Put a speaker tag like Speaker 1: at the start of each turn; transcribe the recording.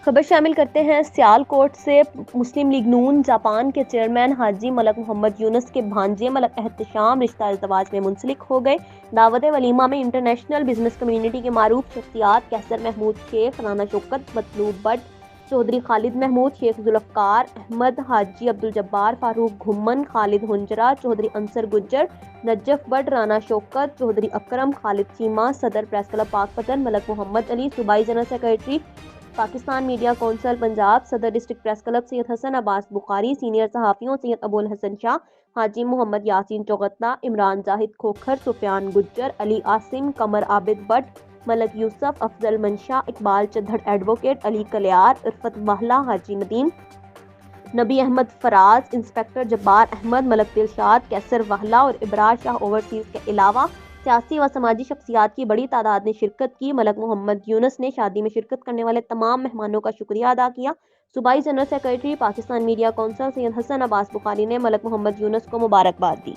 Speaker 1: خبر شامل کرتے ہیں سیالکوٹ سے۔ مسلم لیگ نون جاپان کے چیئرمین حاجی ملک محمد یونس کے بھانجے ملک احتشام رشتہ ازدواج میں منسلک ہو گئے۔ دعوت ولیمہ میں انٹرنیشنل بزنس کمیونٹی کے معروف شخصیات کیسر محمود شیخ، رانا شوکت، مطلوب but, Chaudhry Khalid Mahmood, Sheikh Zulfiqar Ahmad, Haji Abdul Jabbar Farooq گھمن، Khalid Hanjra, Chaudhry Ansar Gujjar, Najaf but, Rana شوکت، چودھری اکرم، خالد چیمہ، صدر پریس کلب پاک پتن ملک محمد علی، صوبائی general secretary Pakistan media council Punjab, صدر ڈسٹرکٹ پریس کلب سید حسن عباس بخاری، سینئر صحافیوں سید ابو الحسن شاہ، حاجی محمد یاسین چوغتہ، عمران زاہد کھوکھر، سفیان گجر، علی عاصم، قمر عابد بٹ، ملک یوسف، افضل منشا، اقبال چدھڑ ایڈوکیٹ، علی کلیار، عرفت واہلہ، حاجی ندیم، نبی احمد فراز، انسپکٹر جبار احمد، ملک دلشاد، کیسر واہلہ اور ابرار شاہ اوورسیز کے علاوہ سیاسی و سماجی شخصیات کی بڑی تعداد نے شرکت کی۔ ملک محمد یونس نے شادی میں شرکت کرنے والے تمام مہمانوں کا شکریہ ادا کیا۔ صوبائی general secretary Pakistan media council Syed Hasan Abbas Bukhari نے ملک محمد یونس کو مبارکباد دی۔